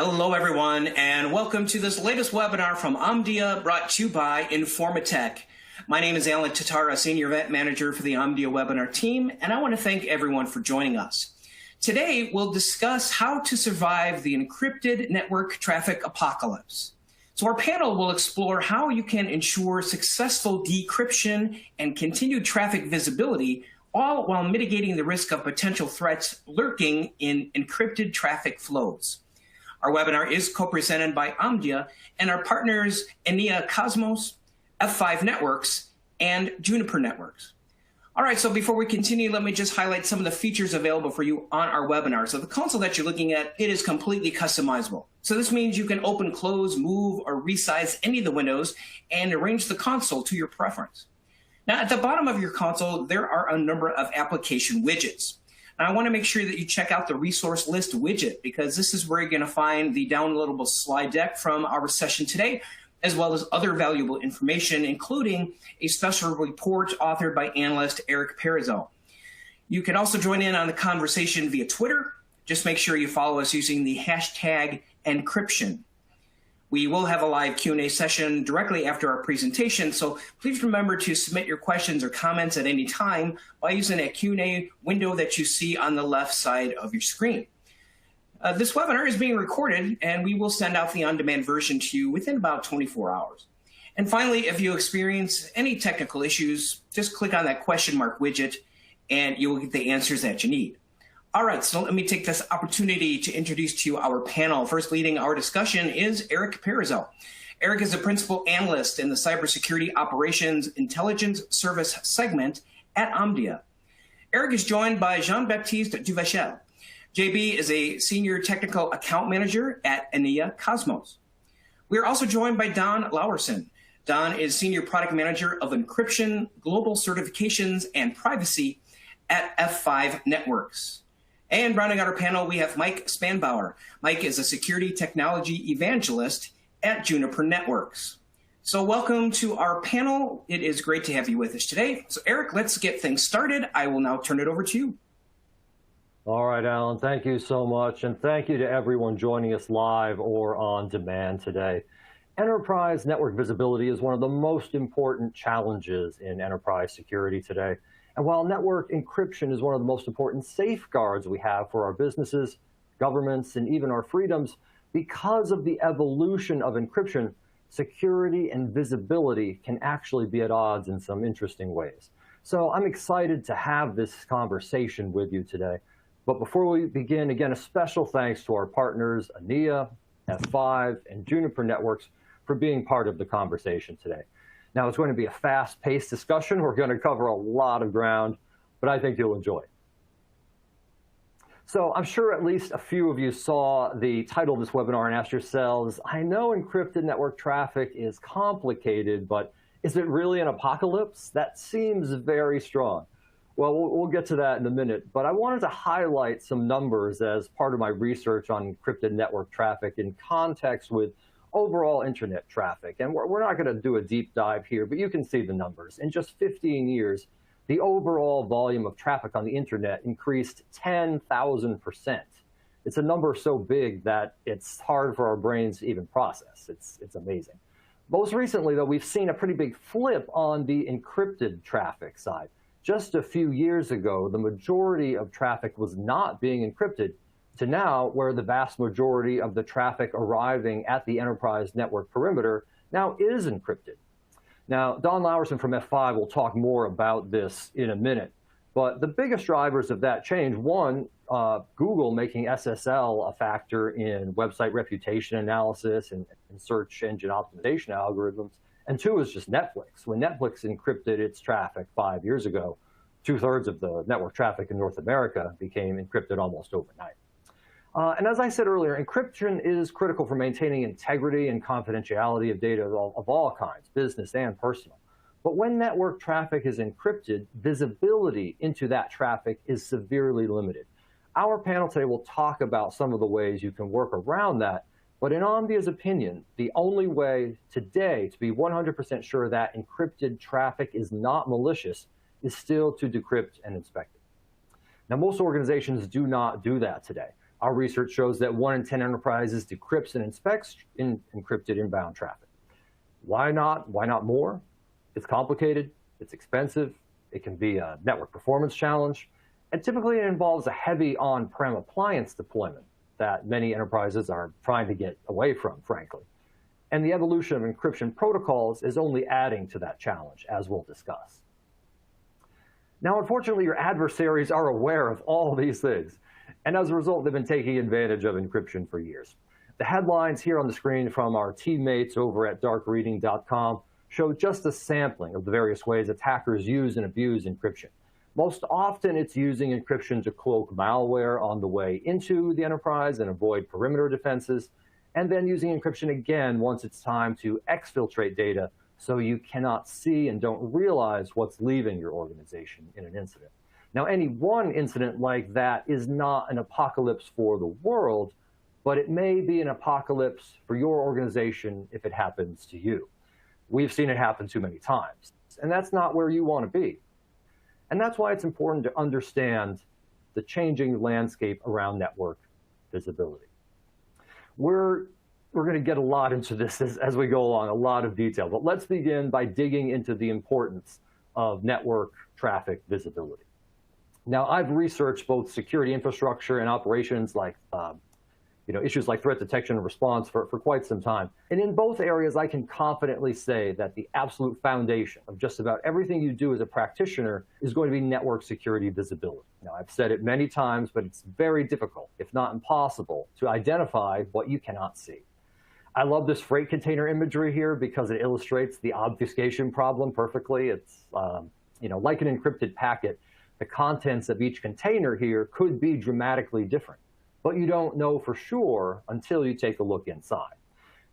Hello, everyone, and welcome to this latest webinar from Omdia, brought to you by Informatech. My name is Alan Tatara, Senior Event Manager for the Omdia webinar team, and I want to thank everyone for joining us. Today, we'll discuss how to survive the encrypted network traffic apocalypse. So our panel will explore how you can ensure successful decryption and continued traffic visibility, all while mitigating the risk of potential threats lurking in encrypted traffic flows. Our webinar is co-presented by Omdia and our partners Enea Qosmos, F5 Networks, and Juniper Networks. All right, so before we continue, let me just highlight some of the features available for you on our webinar. So the console that you're looking at, it is completely customizable. So this means you can open, close, move, or resize any of the windows and arrange the console to your preference. Now, at the bottom of your console, there are a number of application widgets. And I want to make sure that you check out the resource list widget, because this is where you're going to find the downloadable slide deck from our session today, as well as other valuable information, including a special report authored by analyst Eric Parizeau. You can also join in on the conversation via Twitter. Just make sure you follow us using the hashtag Encryption. We will have a live Q&A session directly after our presentation, so please remember to submit your questions or comments at any time by using that Q&A window that you see on the left side of your screen. This webinar is being recorded, and we will send out the on-demand version to you within about 24 hours. And finally, if you experience any technical issues, just click on that question mark widget, and you will get the answers that you need. All right, so let me take this opportunity to introduce to you our panel. First leading our discussion is Eric Parizeau. Eric is a principal analyst in the Cybersecurity Operations Intelligence Service segment at Omdia. Eric is joined by Jean-Baptiste Duvachel. JB is a senior technical account manager at Enea Qosmos. We are also joined by Don Lauerson. Don is senior product manager of Encryption, Global Certifications, and Privacy at F5 Networks. And rounding out our panel, we have Mike Spanbauer. Mike is a security technology evangelist at Juniper Networks. So welcome to our panel. It is great to have you with us today. So Eric, let's get things started. I will now turn it over to you. All right, Alan, thank you so much. And thank you to everyone joining us live or on demand today. Enterprise network visibility is one of the most important challenges in enterprise security today. And while network encryption is one of the most important safeguards we have for our businesses, governments, and even our freedoms, because of the evolution of encryption, security and visibility can actually be at odds in some interesting ways. So I'm excited to have this conversation with you today. But before we begin, again, a special thanks to our partners, Enea, F5, and Juniper Networks, for being part of the conversation today. Now, it's going to be a fast-paced discussion. We're going to cover a lot of ground, but I think you'll enjoy it. So I'm sure at least a few of you saw the title of this webinar and asked yourselves, I know encrypted network traffic is complicated, but is it really an apocalypse? That seems very strong. Well, we'll get to that in a minute, but I wanted to highlight some numbers as part of my research on encrypted network traffic in context with overall internet traffic. And we're not going to do a deep dive here, but you can see the numbers. In just 15 years, the overall volume of traffic on the internet increased 10,000%. It's a number so big that it's hard for our brains to even process. It's amazing. Most recently, though, we've seen a pretty big flip on the encrypted traffic side. Just a few years ago, the majority of traffic was not being encrypted, to now where the vast majority of the traffic arriving at the enterprise network perimeter now is encrypted. Now, Don Lauerson from F5 will talk more about this in a minute, but the biggest drivers of that change, one, Google making SSL a factor in website reputation analysis and search engine optimization algorithms, and two is just Netflix. When Netflix encrypted its traffic 5 years ago, 2/3 of the network traffic in North America became encrypted almost overnight. And as I said earlier, encryption is critical for maintaining integrity and confidentiality of data of all kinds, business and personal. But when network traffic is encrypted, visibility into that traffic is severely limited. Our panel today will talk about some of the ways you can work around that, but in Omdia's opinion, the only way today to be 100% sure that encrypted traffic is not malicious is still to decrypt and inspect it. Now, most organizations do not do that today. Our research shows that 1 in 10 enterprises decrypts and inspects encrypted inbound traffic. Why not? Why not more? It's complicated, it's expensive, it can be a network performance challenge, and typically it involves a heavy on-prem appliance deployment that many enterprises are trying to get away from, frankly. And the evolution of encryption protocols is only adding to that challenge, as we'll discuss. Now, unfortunately, your adversaries are aware of all these things, and as a result, they've been taking advantage of encryption for years. The headlines here on the screen from our teammates over at darkreading.com show just a sampling of the various ways attackers use and abuse encryption. Most often, it's using encryption to cloak malware on the way into the enterprise and avoid perimeter defenses, and then using encryption again once it's time to exfiltrate data so you cannot see and don't realize what's leaving your organization in an incident. Now, any one incident like that is not an apocalypse for the world, but it may be an apocalypse for your organization if it happens to you. We've seen it happen too many times, and that's not where you want to be. And that's why it's important to understand the changing landscape around network visibility. We're going to get a lot into this as we go along, a lot of detail, but let's begin by digging into the importance of network traffic visibility. Now, I've researched both security infrastructure and operations like issues like threat detection and response for quite some time. And in both areas, I can confidently say that the absolute foundation of just about everything you do as a practitioner is going to be network security visibility. Now, I've said it many times, but it's very difficult, if not impossible, to identify what you cannot see. I love this freight container imagery here because it illustrates the obfuscation problem perfectly. It's like an encrypted packet. The contents of each container here could be dramatically different, but you don't know for sure until you take a look inside.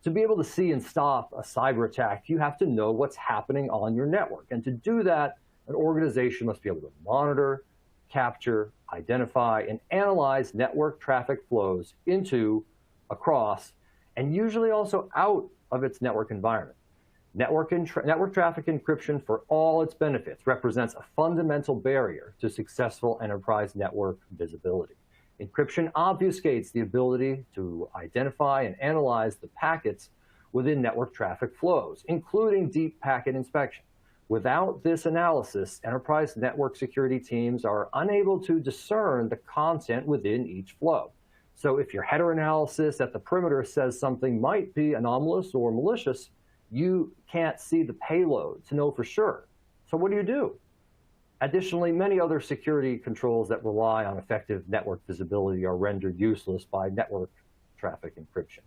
To be able to see and stop a cyber attack, you have to know what's happening on your network. And to do that, an organization must be able to monitor, capture, identify, and analyze network traffic flows into, across, and usually also out of its network environment. Network traffic encryption, for all its benefits, represents a fundamental barrier to successful enterprise network visibility. Encryption obfuscates the ability to identify and analyze the packets within network traffic flows, including deep packet inspection. Without this analysis, enterprise network security teams are unable to discern the content within each flow. So if your header analysis at the perimeter says something might be anomalous or malicious, you can't see the payload to know for sure. So what do? Additionally, many other security controls that rely on effective network visibility are rendered useless by network traffic encryption.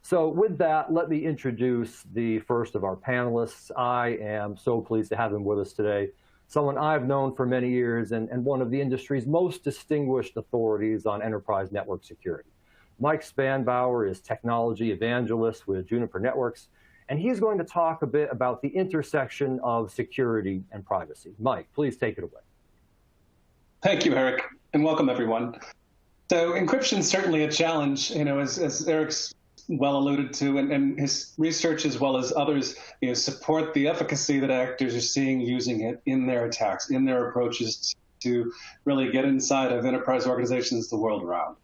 So with that, let me introduce the first of our panelists. I am so pleased to have him with us today, someone I've known for many years and one of the industry's most distinguished authorities on enterprise network security. Mike Spanbauer is technology evangelist with Juniper Networks, and he's going to talk a bit about the intersection of security and privacy. Mike, please take it away. Thank you, Eric, and welcome everyone. So encryption is certainly a challenge, as Eric's well alluded to, and his research as well as others support the efficacy that actors are seeing using it in their attacks, in their approaches to really get inside of enterprise organizations the world around.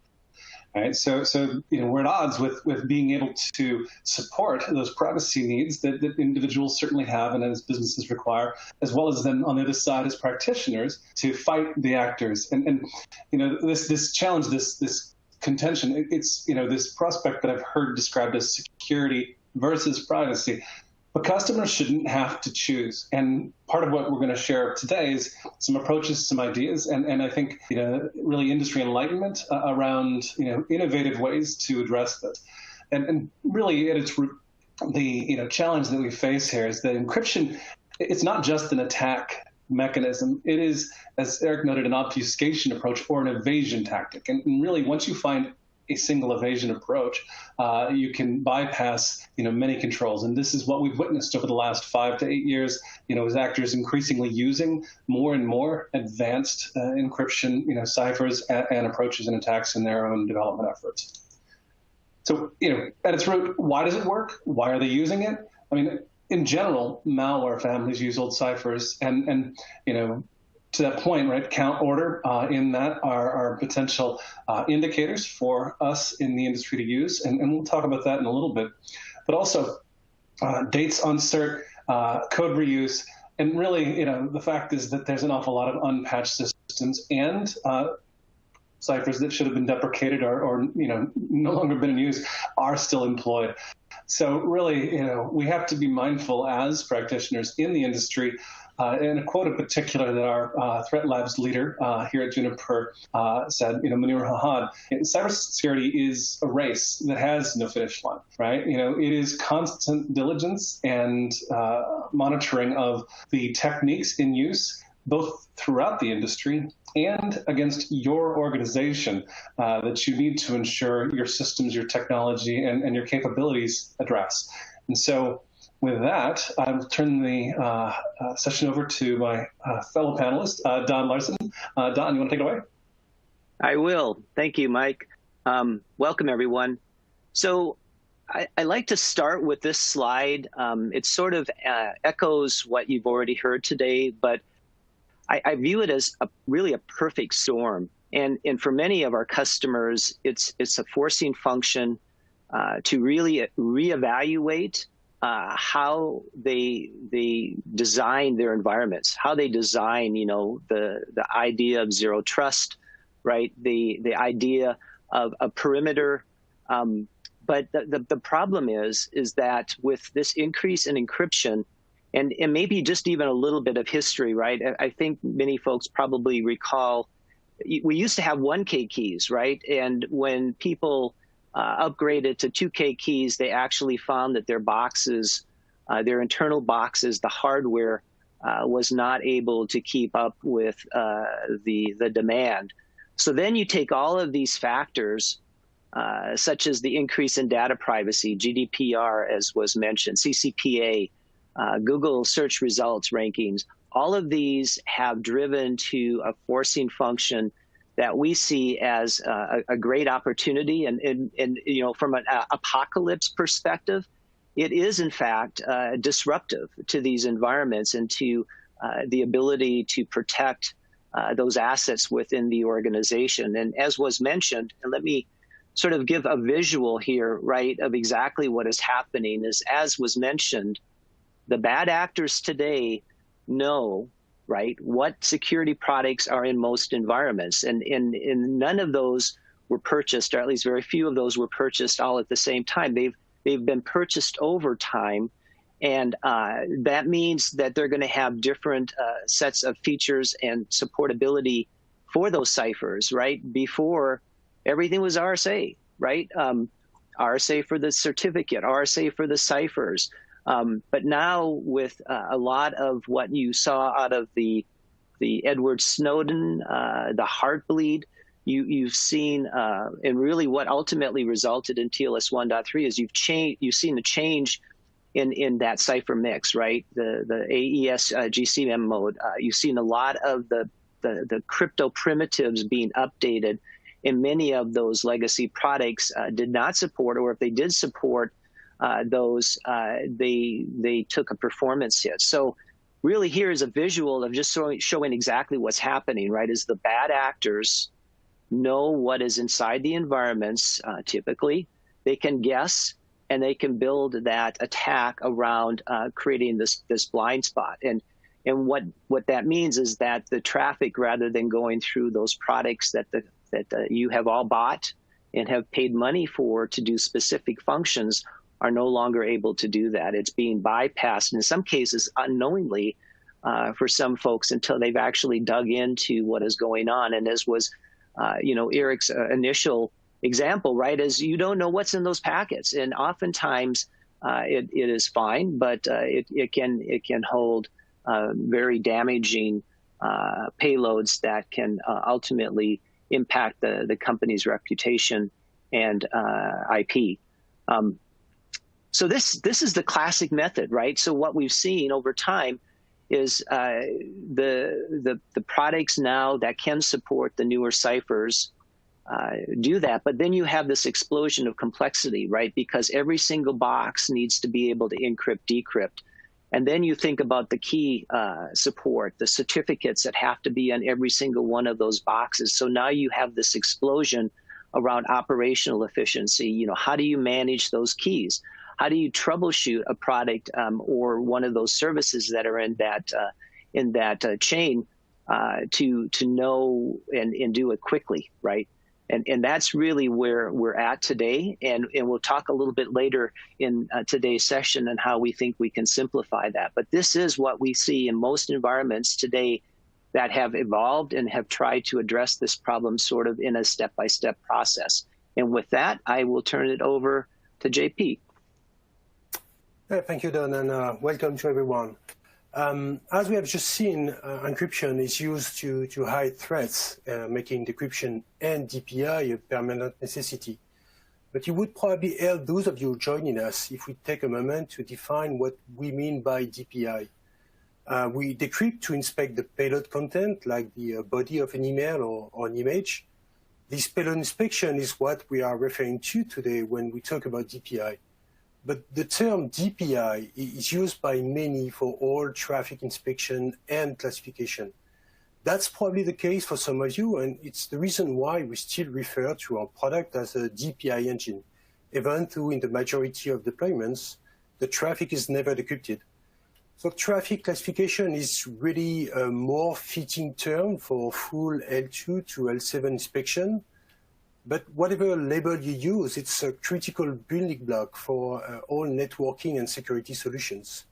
Right? So we're at odds with being able to support those privacy needs that individuals certainly have and as businesses require, as well as then on the other side as practitioners to fight the actors. And this challenge, this contention, it's this prospect that I've heard described as security versus privacy. But customers shouldn't have to choose. And part of what we're going to share today is some approaches, some ideas, and I think really industry enlightenment around innovative ways to address this. And really at its root, the challenge that we face here is that encryption, it's not just an attack mechanism. It is, as Eric noted, an obfuscation approach or an evasion tactic. And really, once you find a single evasion approach, you can bypass many controls, and this is what we've witnessed over the last 5 to 8 years. As actors increasingly using more and more advanced encryption, ciphers and approaches and attacks in their own development efforts. So, at its root, why does it work? Why are they using it? I mean, in general, malware families use old ciphers, and to that point, right, count order in that are potential indicators for us in the industry to use, and we'll talk about that in a little bit. But also dates on cert, code reuse, and really, the fact is that there's an awful lot of unpatched systems and ciphers that should have been deprecated or no longer been in use are still employed. So really, we have to be mindful as practitioners in the industry. And a quote in particular that our Threat Labs leader here at Juniper said, Munir Hahad, cybersecurity is a race that has no finish line, right? It is constant diligence and monitoring of the techniques in use, both throughout the industry and against your organization that you need to ensure your systems, your technology, and your capabilities address. And so with that, I'll turn the session over to my fellow panelist, Don Larson. Don, you want to take it away? I will. Thank you, Mike. Welcome, everyone. So I like to start with this slide. It sort of echoes what you've already heard today, but I view it as really a perfect storm. And for many of our customers, it's a forcing function to really reevaluate how they design their environments, how they design, the idea of zero trust, right? The idea of a perimeter. But the problem is that with this increase in encryption, and maybe just even a little bit of history, right? I think many folks probably recall, we used to have 1K keys, right? And when people upgraded to 2K keys, they actually found that their boxes, their internal boxes, the hardware was not able to keep up with the demand. So then you take all of these factors, such as the increase in data privacy, GDPR, as was mentioned, CCPA, Google search results rankings, all of these have driven to a forcing function that we see as a great opportunity. And from an apocalypse perspective, it is, in fact, disruptive to these environments and to the ability to protect those assets within the organization. And as was mentioned, and let me sort of give a visual here, right, of exactly what is happening is, as was mentioned, the bad actors today know, right, what security products are in most environments. And none of those were purchased, or at least very few of those were purchased all at the same time. They've been purchased over time. And that means that they're going to have different sets of features and supportability for those ciphers, right? Before, everything was RSA, right? RSA for the certificate, RSA for the ciphers. But now with a lot of what you saw out of the Edward Snowden, the Heartbleed, you've seen, and really what ultimately resulted in TLS 1.3 is you've seen a change in that cipher mix, right? The AES GCM mode. You've seen a lot of the crypto primitives being updated, and many of those legacy products did not support, or if they did support those, they took a performance hit. So really here is a visual of just showing exactly what's happening, right? Is the bad actors know what is inside the environments, typically. They can guess, and they can build that attack around creating this blind spot. And what that means is that the traffic, rather than going through those products that you have all bought and have paid money for to do specific functions, are no longer able to do that. It's being bypassed, in some cases unknowingly, for some folks, until they've actually dug into what is going on. And as was, Eric's initial example, right, is you don't know what's in those packets, and oftentimes it is fine, but it can hold very damaging payloads that can ultimately impact the company's reputation and IP. So this is the classic method, right? So what we've seen over time is the products now that can support the newer ciphers do that, but then you have this explosion of complexity, right? Because every single box needs to be able to encrypt, decrypt, And then you think about the key support, the certificates that have to be on every single one of those boxes. So now you have this explosion around operational efficiency. You know, how do you manage those keys? How do you troubleshoot a product or one of those services that are in that chain to know and do it quickly, right? And that's really where we're at today. And we'll talk a little bit later in today's session on how we think we can simplify that. But this is what we see in most environments today that have evolved and have tried to address this problem sort of in a step-by-step process. And with that, I will turn it over to JP. Thank you, Don, and welcome to everyone. As we have just seen, encryption is used to hide threats, making decryption and DPI a permanent necessity. But it would probably help those of you joining us if we take a moment to define what we mean by DPI. We decrypt to inspect the payload content, like the body of an email or an image. This payload inspection is what we are referring to today when we talk about DPI. But the term DPI is used by many for all traffic inspection and classification. That's probably the case for some of you, and it's the reason why we still refer to our product as a DPI engine, even though in the majority of deployments, the traffic is never decrypted. So traffic classification is really a more fitting term for full L2 to L7 inspection. But whatever label you use, it's a critical building block for all networking and security solutions.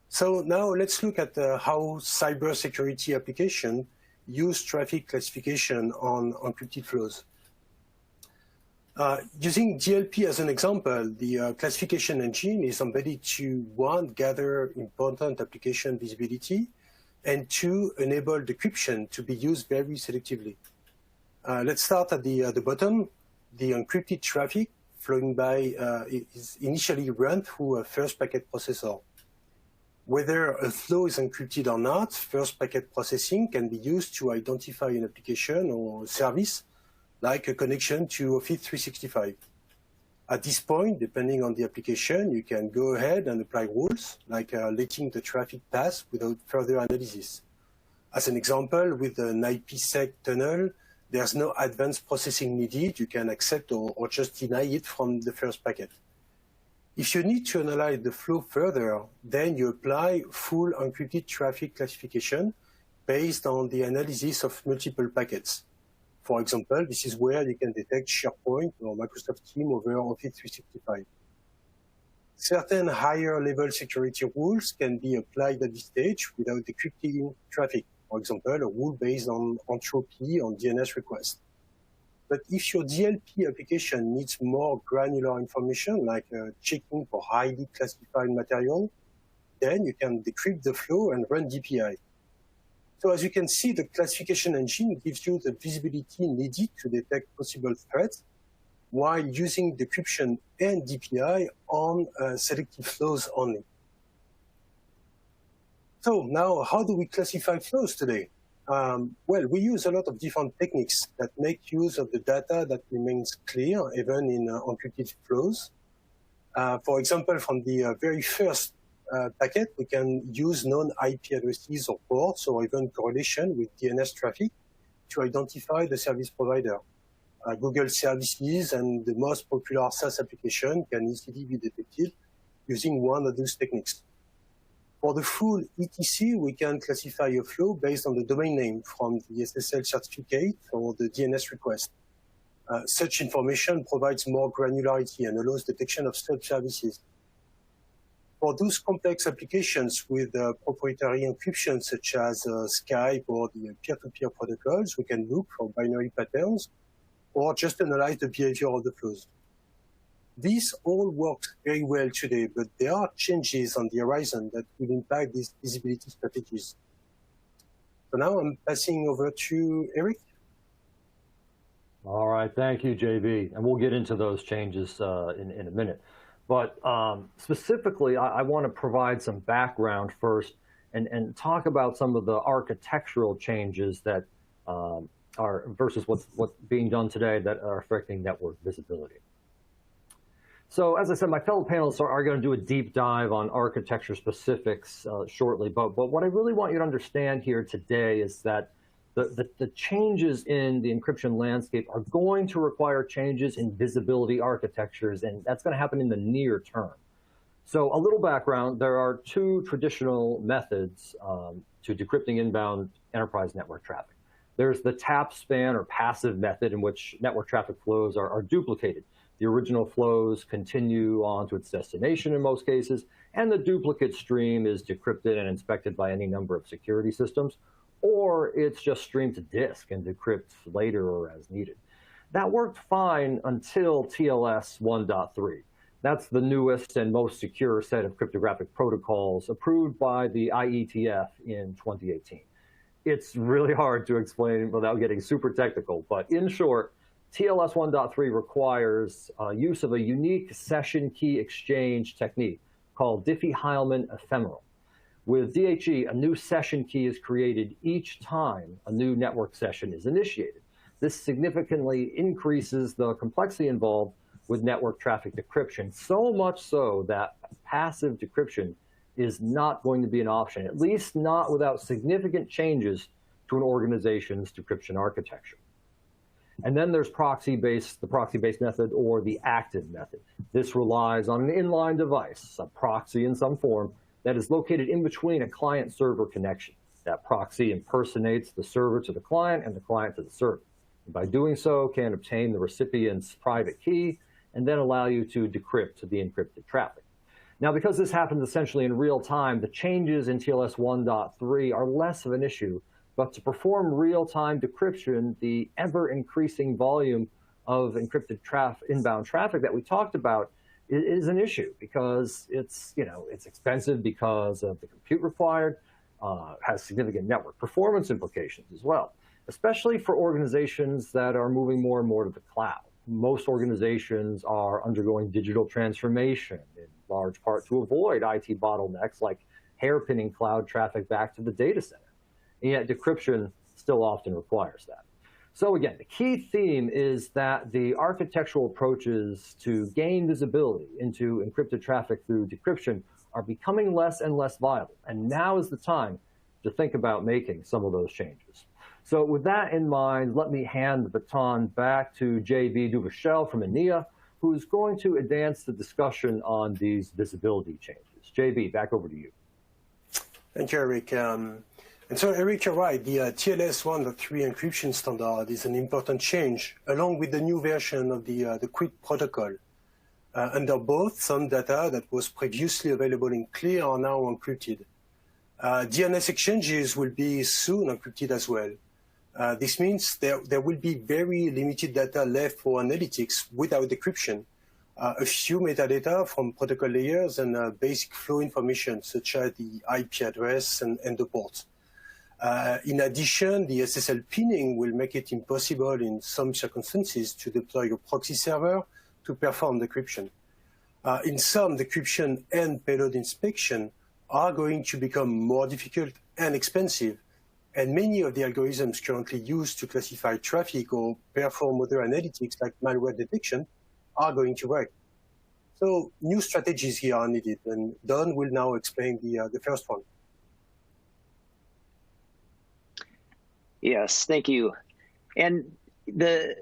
So now let's look at how cybersecurity applications use traffic classification on encrypted flows. Using DLP as an example, the classification engine is embedded to, one, gather important application visibility, and two, enable decryption to be used very selectively. Let's start at the bottom. The encrypted traffic flowing by is initially run through a first packet processor. Whether a flow is encrypted or not, first packet processing can be used to identify an application or service, like a connection to Office 365. At this point, depending on the application, you can go ahead and apply rules, like letting the traffic pass without further analysis. As an example, with an IPsec tunnel, there's no advanced processing needed. You can accept or just deny it from the first packet. If you need to analyze the flow further, then you apply full encrypted traffic classification based on the analysis of multiple packets. For example, this is where you can detect SharePoint or Microsoft Teams over Office 365. Certain higher level security rules can be applied at this stage without decrypting traffic. For example, a rule based on entropy on DNS request. But if your DLP application needs more granular information, like checking for highly classified material, then you can decrypt the flow and run DPI. So as you can see, the classification engine gives you the visibility needed to detect possible threats while using decryption and DPI on selective flows only. So now, how do we classify flows today? Well, we use a lot of different techniques that make use of the data that remains clear, even in encrypted flows. For example, from the very first packet, we can use known IP addresses or ports or even correlation with DNS traffic to identify the service provider. Google services and the most popular SaaS application can easily be detected using one of those techniques. For the full ETC, we can classify a flow based on the domain name from the SSL certificate or the DNS request. Such information provides more granularity and allows detection of sub-services. For those complex applications with proprietary encryption, such as Skype or the peer-to-peer protocols, we can look for binary patterns or just analyze the behavior of the flows. This all works very well today, but there are changes on the horizon that will impact these visibility strategies. So now I'm passing over to Eric. All right, thank you, JB. And we'll get into those changes in a minute. But specifically, I want to provide some background first and talk about some of the architectural changes that are versus what's being done today that are affecting network visibility. So as I said, my fellow panelists are going to do a deep dive on architecture specifics shortly, but what I really want you to understand here today is that the changes in the encryption landscape are going to require changes in visibility architectures, and that's going to happen in the near term. So a little background, there are two traditional methods to decrypting inbound enterprise network traffic. There's the tap span or passive method in which network traffic flows are duplicated. The original flows continue on to its destination in most cases, and the duplicate stream is decrypted and inspected by any number of security systems, or it's just streamed to disk and decrypts later or as needed. That worked fine until TLS 1.3. That's the newest and most secure set of cryptographic protocols approved by the IETF in 2018. It's really hard to explain without getting super technical, but in short, TLS 1.3 requires use of a unique session key exchange technique called Diffie-Hellman ephemeral. With DHE, a new session key is created each time a new network session is initiated. This significantly increases the complexity involved with network traffic decryption, so much so that passive decryption is not going to be an option, at least not without significant changes to an organization's decryption architecture. And then there's the proxy-based method or the active method. This relies on an inline device, a proxy in some form, that is located in between a client-server connection. That proxy impersonates the server to the client and the client to the server. And by doing so, can obtain the recipient's private key and then allow you to decrypt the encrypted traffic. Now, because this happens essentially in real time, the changes in TLS 1.3 are less of an issue, but to perform real-time decryption, the ever-increasing volume of encrypted inbound traffic that we talked about is an issue because it's expensive because of the compute required, has significant network performance implications as well, especially for organizations that are moving more and more to the cloud. Most organizations are undergoing digital transformation in large part to avoid IT bottlenecks like hairpinning cloud traffic back to the data center. And yet decryption still often requires that. So again, the key theme is that the architectural approaches to gain visibility into encrypted traffic through decryption are becoming less and less viable. And now is the time to think about making some of those changes. So with that in mind, let me hand the baton back to JB Duvachel from Enea, who is going to advance the discussion on these visibility changes. JB, back over to you. Thank you, Eric. And so, Eric, you're right. The TLS 1.3 encryption standard is an important change, along with the new version of the QUIC protocol. Under both, some data that was previously available in clear are now encrypted. DNS exchanges will be soon encrypted as well. This means there will be very limited data left for analytics without decryption. A few metadata from protocol layers and basic flow information, such as the IP address and the port. In addition, the SSL pinning will make it impossible in some circumstances to deploy a proxy server to perform decryption. In some, decryption and payload inspection are going to become more difficult and expensive, and many of the algorithms currently used to classify traffic or perform other analytics like malware detection are going to break. So new strategies here are needed, and Don will now explain the first one. Yes, thank you. And the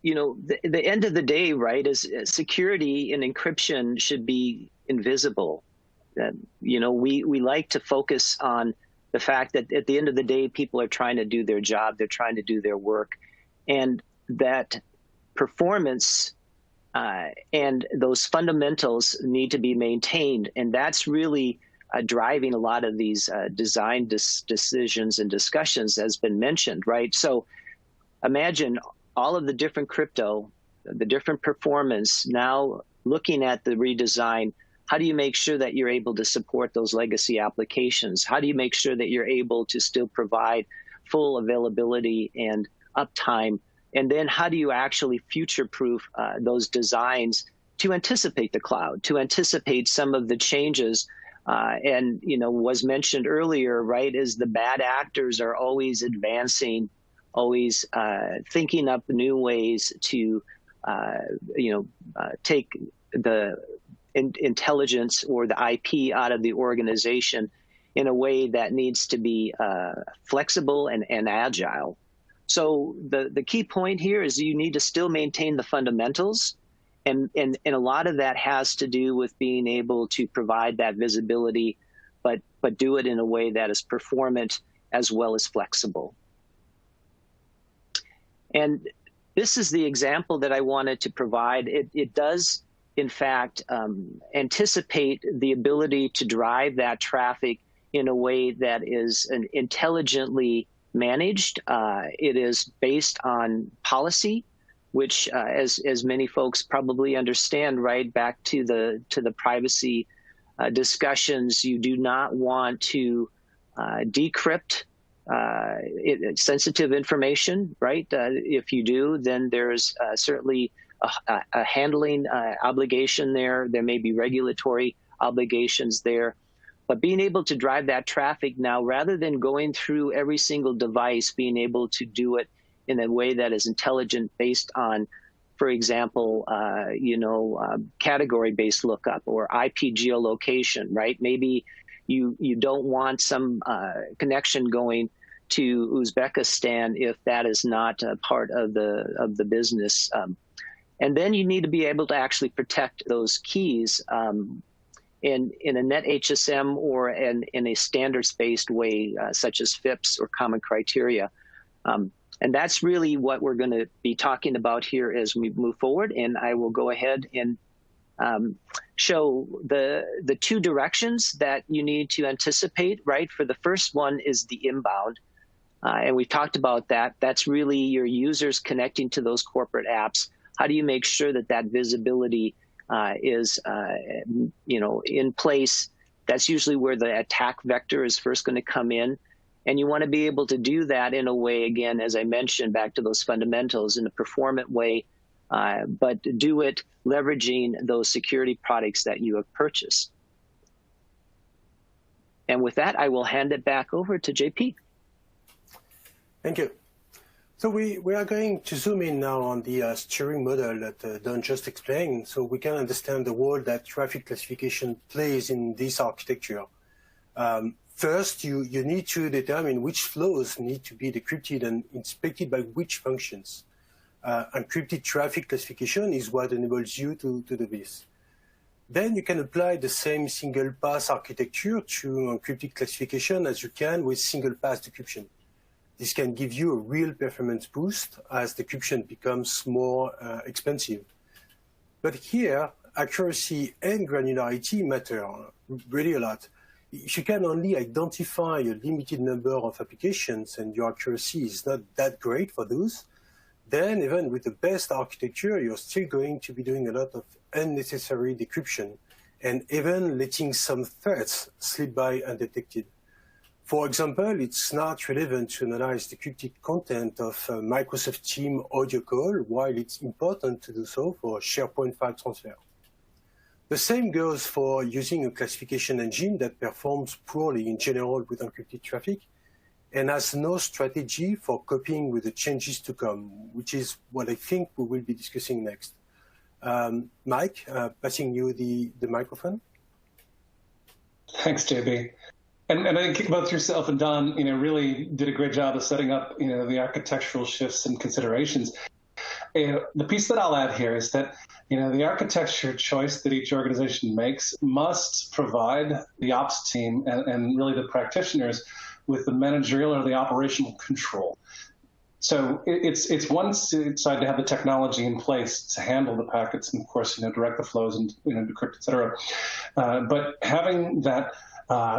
end of the day, right, is security and encryption should be invisible. We like to focus on the fact that at the end of the day, people are trying to do their job, they're trying to do their work, and that performance and those fundamentals need to be maintained. And that's really driving a lot of these design decisions and discussions, as been mentioned, right? So imagine all of the different crypto, the different performance, now looking at the redesign. How do you make sure that you're able to support those legacy applications? How do you make sure that you're able to still provide full availability and uptime? And then how do you actually future-proof those designs to anticipate the cloud, to anticipate some of the changes? And was mentioned earlier, right, is the bad actors are always advancing, always thinking up new ways to take intelligence or the IP out of the organization in a way that needs to be flexible and agile. So the key point here is you need to still maintain the fundamentals, and a lot of that has to do with being able to provide that visibility, but do it in a way that is performant as well as flexible. And this is the example that I wanted to provide. It does, in fact, anticipate the ability to drive that traffic in a way that is intelligently managed. It is based on policy, which, as many folks probably understand, right back to the privacy discussions, you do not want to decrypt sensitive information, right? If you do, then there's certainly a handling obligation there. There may be regulatory obligations there. But being able to drive that traffic now, rather than going through every single device, being able to do it in a way that is intelligent based on, for example, category-based lookup or IP geolocation, right? Maybe you don't want some connection going to Uzbekistan if that is not a part of the business. And then you need to be able to actually protect those keys in a net HSM or in a standards-based way, such as FIPS or common criteria. And that's really what we're going to be talking about here as we move forward. And I will go ahead and show the two directions that you need to anticipate, right? For the first one is the inbound. And we've talked about that. That's really your users connecting to those corporate apps. How do you make sure that that visibility is in place? That's usually where the attack vector is first going to come in. And you want to be able to do that in a way, again, as I mentioned, back to those fundamentals, in a performant way, but do it leveraging those security products that you have purchased. And with that, I will hand it back over to JP. Thank you. So we are going to zoom in now on the steering model that Don just explained, so we can understand the role that traffic classification plays in this architecture. First, you need to determine which flows need to be decrypted and inspected by which functions. Encrypted traffic classification is what enables you to do this. Then you can apply the same single pass architecture to encrypted classification as you can with single pass decryption. This can give you a real performance boost as decryption becomes more expensive. But here, accuracy and granularity matter really a lot. If you can only identify a limited number of applications and your accuracy is not that great for those, then even with the best architecture, you're still going to be doing a lot of unnecessary decryption and even letting some threats slip by undetected. For example, it's not relevant to analyze decrypted content of a Microsoft Teams audio call, while it's important to do so for SharePoint file transfer. The same goes for using a classification engine that performs poorly in general with encrypted traffic and has no strategy for coping with the changes to come, which is what I think we will be discussing next. Mike, passing you the microphone. Thanks, JB. And I think both yourself and Don, really did a great job of setting up, the architectural shifts and considerations. The piece that I'll add here is that, the architecture choice that each organization makes must provide the ops team and really the practitioners with the managerial or the operational control. So it's one side to have the technology in place to handle the packets and, of course, direct the flows and, decrypt, et cetera. But having that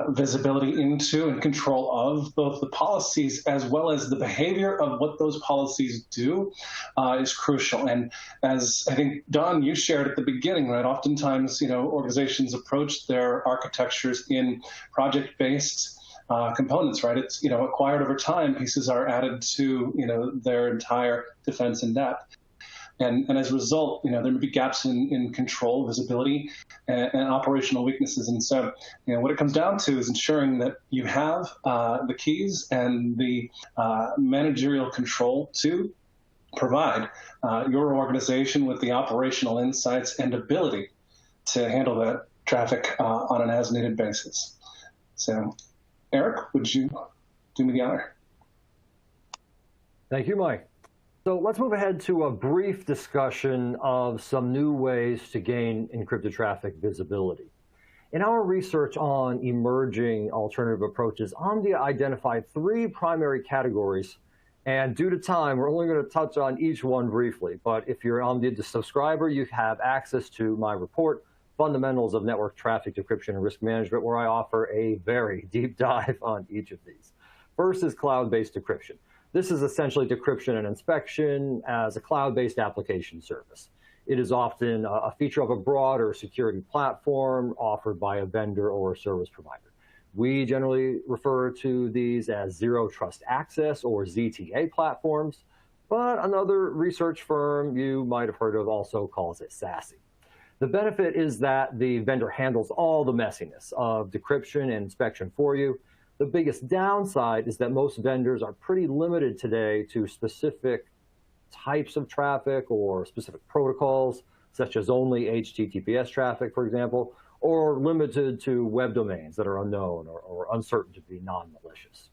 visibility into and control of both the policies as well as the behavior of what those policies do is crucial. And as I think, Don, you shared at the beginning, right, oftentimes, organizations approach their architectures in project-based components, right? It's, acquired over time, pieces are added to, their entire defense in depth. And as a result, there may be gaps in control, visibility, and operational weaknesses. And so, what it comes down to is ensuring that you have the keys and the managerial control to provide your organization with the operational insights and ability to handle that traffic on an as-needed basis. So, Eric, would you do me the honor? Thank you, Mike. So let's move ahead to a brief discussion of some new ways to gain encrypted traffic visibility. In our research on emerging alternative approaches, Omdia identified 3 primary categories, and due to time, we're only going to touch on each one briefly. But if you're an Omdia subscriber, you have access to my report, Fundamentals of Network Traffic Decryption and Risk Management, where I offer a very deep dive on each of these. First is cloud-based decryption. This is essentially decryption and inspection as a cloud-based application service. It is often a feature of a broader security platform offered by a vendor or a service provider. We generally refer to these as Zero Trust Access or ZTA platforms, but another research firm you might have heard of also calls it SASE. The benefit is that the vendor handles all the messiness of decryption and inspection for you. The biggest downside is that most vendors are pretty limited today to specific types of traffic or specific protocols, such as only HTTPS traffic, for example, or limited to web domains that are unknown or uncertain to be non-malicious.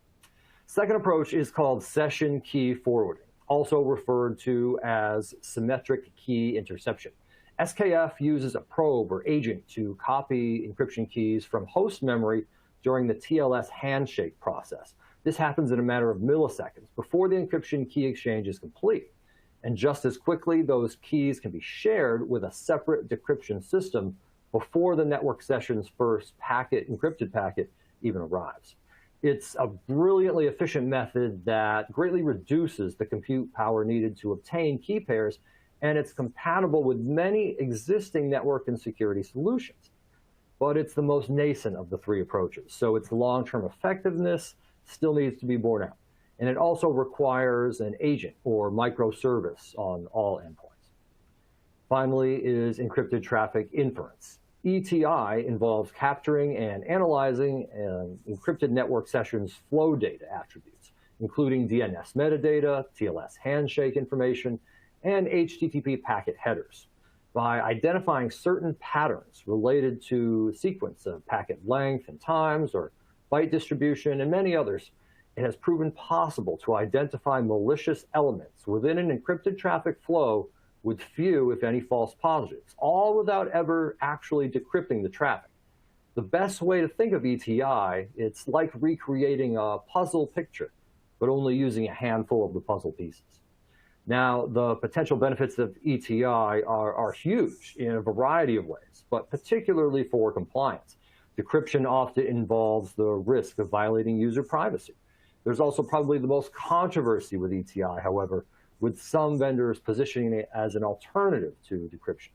Second approach is called session key forwarding, also referred to as symmetric key interception. SKF uses a probe or agent to copy encryption keys from host memory during the TLS handshake process. This happens in a matter of milliseconds before the encryption key exchange is complete. And just as quickly, those keys can be shared with a separate decryption system before the network session's first encrypted packet even arrives. It's a brilliantly efficient method that greatly reduces the compute power needed to obtain key pairs, and it's compatible with many existing network and security solutions. But it's the most nascent of the 3 approaches, so its long-term effectiveness still needs to be borne out. And it also requires an agent or microservice on all endpoints. Finally is encrypted traffic inference. ETI involves capturing and analyzing an encrypted network session's flow data attributes, including DNS metadata, TLS handshake information, and HTTP packet headers. By identifying certain patterns related to sequence of packet length and times or byte distribution and many others, it has proven possible to identify malicious elements within an encrypted traffic flow with few, if any, false positives, all without ever actually decrypting the traffic. The best way to think of ETI, it's like recreating a puzzle picture, but only using a handful of the puzzle pieces. Now, the potential benefits of ETI are huge in a variety of ways, but particularly for compliance. Decryption often involves the risk of violating user privacy. There's also probably the most controversy with ETI, however, with some vendors positioning it as an alternative to decryption.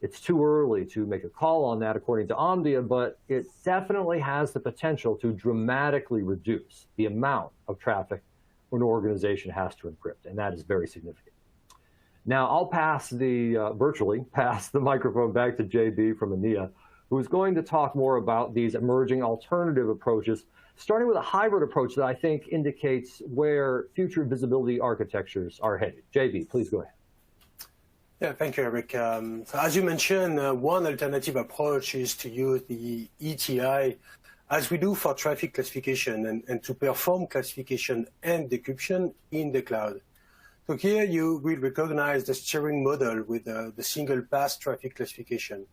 It's too early to make a call on that according to Omdia, but it definitely has the potential to dramatically reduce the amount of traffic an organization has to encrypt, and that is very significant. Now, I'll virtually pass the microphone back to JB from Enea, who is going to talk more about these emerging alternative approaches, starting with a hybrid approach that I think indicates where future visibility architectures are headed. JB, please go ahead. Yeah, thank you, Eric. So as you mentioned, one alternative approach is to use the ETI as we do for traffic classification and to perform classification and decryption in the cloud. So here you will recognize the steering model with the single pass traffic classification.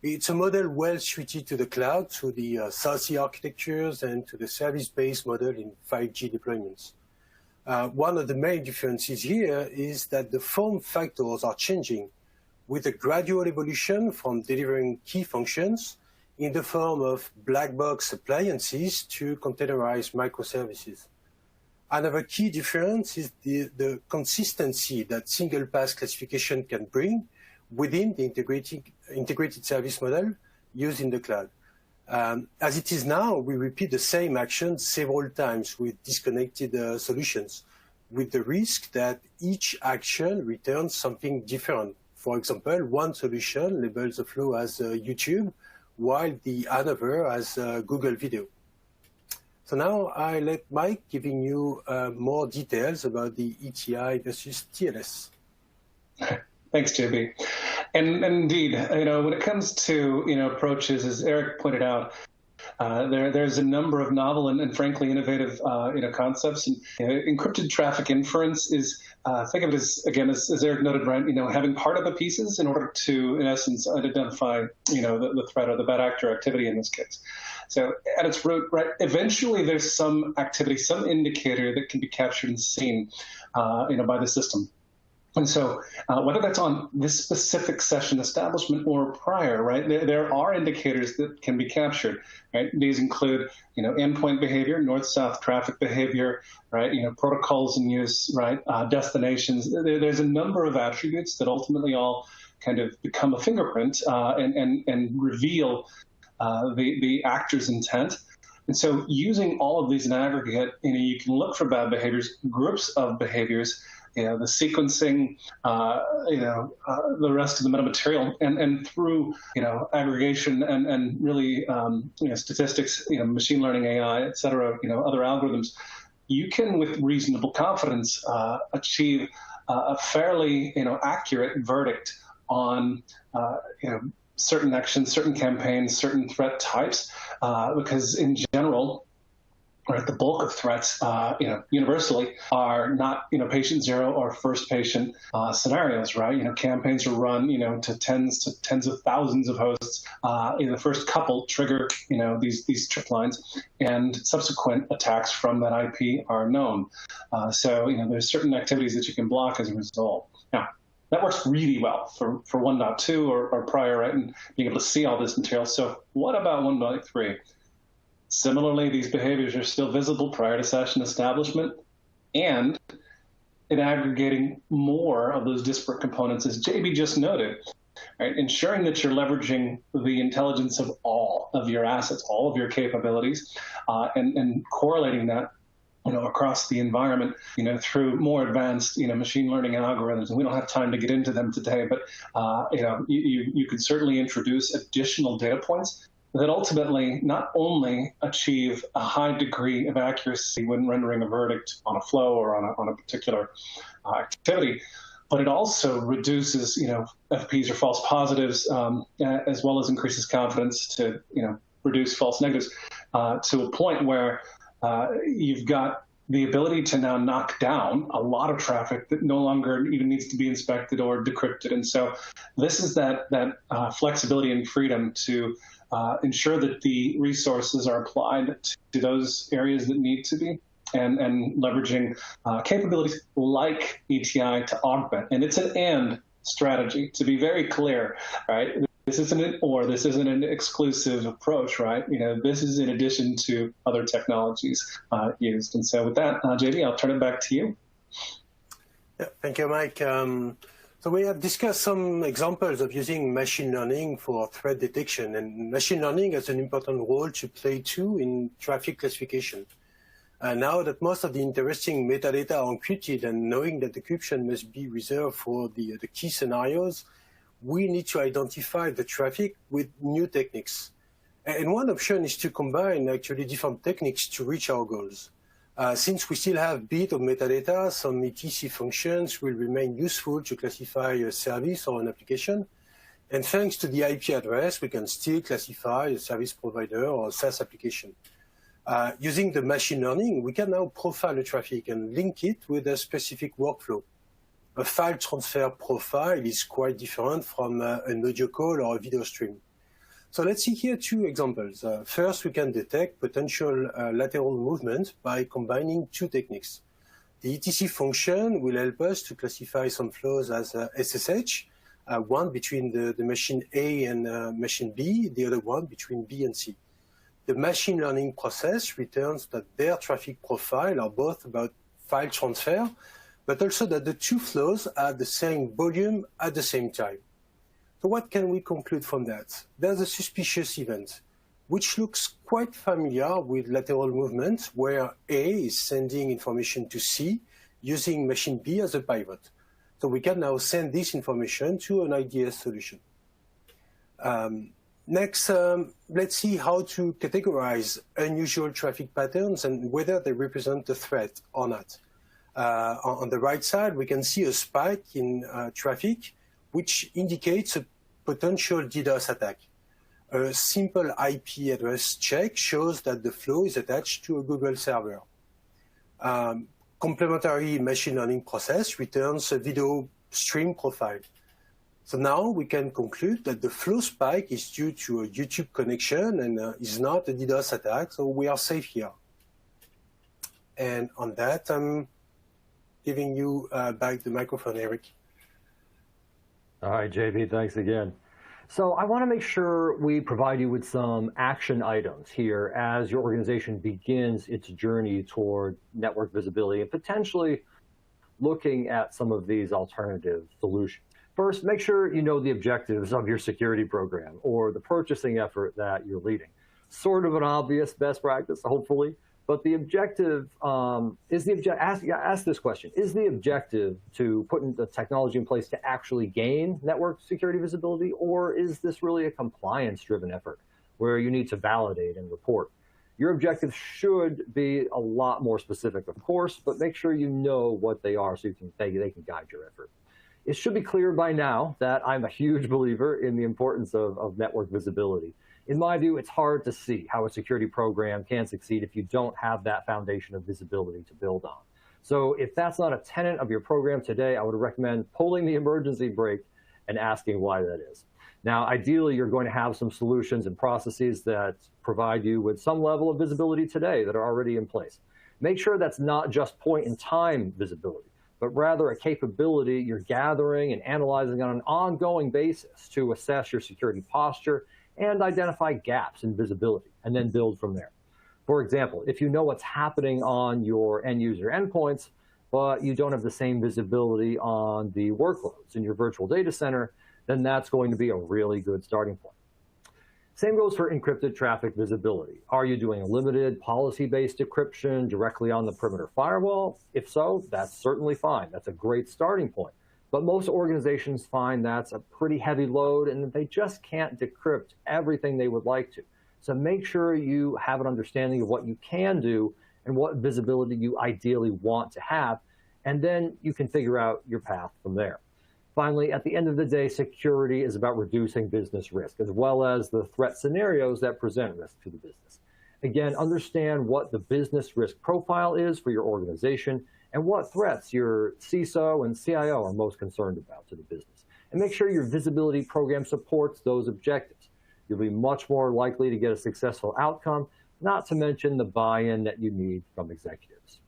It's a model well suited to the cloud, to the SASE architectures and to the service-based model in 5G deployments. One of the main differences here is that the form factors are changing with a gradual evolution from delivering key functions in the form of black box appliances to containerized microservices. Another key difference is the consistency that single pass classification can bring within the integrated service model used in the cloud. As it is now, we repeat the same action several times with disconnected solutions, with the risk that each action returns something different. For example, one solution labels the flow as YouTube, while the other as Google Video. So now I let Mike giving you more details about the ETI versus TLS. Thanks, JB. And indeed, when it comes to approaches, as Eric pointed out, there's a number of novel and frankly innovative concepts. And encrypted traffic inference is think of it as, again, as Eric noted, right? Having part of the pieces in order to, in essence, identify the threat or the bad actor activity in this case. So at its root, right, eventually there's some activity, some indicator that can be captured and seen by the system. And so whether that's on this specific session establishment or prior, right, there are indicators that can be captured, right? These include, endpoint behavior, north-south traffic behavior, right, protocols in use, right, destinations. There's a number of attributes that ultimately all kind of become a fingerprint and reveal the actor's intent. And so using all of these in aggregate, you can look for bad behaviors, groups of behaviors, the sequencing, the rest of the metamaterial, and through, aggregation and really, statistics, machine learning, AI, et cetera, other algorithms, you can, with reasonable confidence, achieve a fairly, accurate verdict on, certain actions, certain campaigns, certain threat types, because in general, right, the bulk of threats, universally are not, patient zero or first patient scenarios, right? Campaigns are run, to tens of thousands of hosts. The first couple trigger, these trip lines, and subsequent attacks from that IP are known. So, there's certain activities that you can block as a result. Now, that works really well for 1.2 or prior, right, and being able to see all this material. So what about 1.3? Similarly, these behaviors are still visible prior to session establishment, and in aggregating more of those disparate components, as JB just noted, right, ensuring that you're leveraging the intelligence of all of your assets, all of your capabilities, and correlating that across the environment, through more advanced, machine learning algorithms. And we don't have time to get into them today, but, you could certainly introduce additional data points that ultimately not only achieve a high degree of accuracy when rendering a verdict on a flow or on a particular activity, but it also reduces, FPs or false positives, as well as increases confidence to, reduce false negatives to a point where you've got the ability to now knock down a lot of traffic that no longer even needs to be inspected or decrypted. And so this is that flexibility and freedom to ensure that the resources are applied to those areas that need to be, and leveraging capabilities like ETI to augment. And it's an and strategy, to be very clear, right? This isn't an exclusive approach, right? This is in addition to other technologies used. And so with that, JD, I'll turn it back to you. Yeah, thank you, Mike. So we have discussed some examples of using machine learning for threat detection, and machine learning has an important role to play too in traffic classification. Now that most of the interesting metadata are encrypted, and knowing that decryption must be reserved for the key scenarios, we need to identify the traffic with new techniques. And one option is to combine actually different techniques to reach our goals. Since we still have bit of metadata, some ETC functions will remain useful to classify a service or an application. And thanks to the IP address, we can still classify a service provider or a SaaS application. Using the machine learning, we can now profile the traffic and link it with a specific workflow. A file transfer profile is quite different from an audio call or a video stream. So let's see here two examples. First, we can detect potential lateral movement by combining two techniques. The ETC function will help us to classify some flows as SSH, one between the machine A and machine B, the other one between B and C. The machine learning process returns that their traffic profile are both about file transfer, but also that the two flows are the same volume at the same time. So what can we conclude from that? There's a suspicious event, which looks quite familiar with lateral movement, where A is sending information to C using machine B as a pivot. So we can now send this information to an IDS solution. Next, let's see how to categorize unusual traffic patterns and whether they represent a threat or not. On the right side, we can see a spike in traffic which indicates a potential DDoS attack. A simple IP address check shows that the flow is attached to a Google server. Complementary machine learning process returns a video stream profile. So now we can conclude that the flow spike is due to a YouTube connection and is not a DDoS attack, so we are safe here. And on that, I'm giving you back the microphone, Eric. All right, JB, thanks again. So I want to make sure we provide you with some action items here as your organization begins its journey toward network visibility and potentially looking at some of these alternative solutions. First, make sure you know the objectives of your security program or the purchasing effort that you're leading. Sort of an obvious best practice, hopefully, but the objective ask this question: is the objective to put the technology in place to actually gain network security visibility, or is this really a compliance-driven effort where you need to validate and report? Your objectives should be a lot more specific, of course, but make sure you know what they are so they can guide your effort. It should be clear by now that I'm a huge believer in the importance of network visibility. In my view, it's hard to see how a security program can succeed if you don't have that foundation of visibility to build on. So if that's not a tenet of your program today, I would recommend pulling the emergency brake and asking why that is. Now, ideally, you're going to have some solutions and processes that provide you with some level of visibility today that are already in place. Make sure that's not just point-in-time visibility, but rather a capability you're gathering and analyzing on an ongoing basis to assess your security posture and identify gaps in visibility, and then build from there. For example, if you know what's happening on your end-user endpoints, but you don't have the same visibility on the workloads in your virtual data center, then that's going to be a really good starting point. Same goes for encrypted traffic visibility. Are you doing limited policy-based decryption directly on the perimeter firewall? If so, that's certainly fine. That's a great starting point. But most organizations find that's a pretty heavy load and they just can't decrypt everything they would like to. So make sure you have an understanding of what you can do and what visibility you ideally want to have, and then you can figure out your path from there. Finally, at the end of the day, security is about reducing business risk, as well as the threat scenarios that present risk to the business. Again, understand what the business risk profile is for your organization and what threats your CISO and CIO are most concerned about to the business. And make sure your visibility program supports those objectives. You'll be much more likely to get a successful outcome, not to mention the buy-in that you need from executives.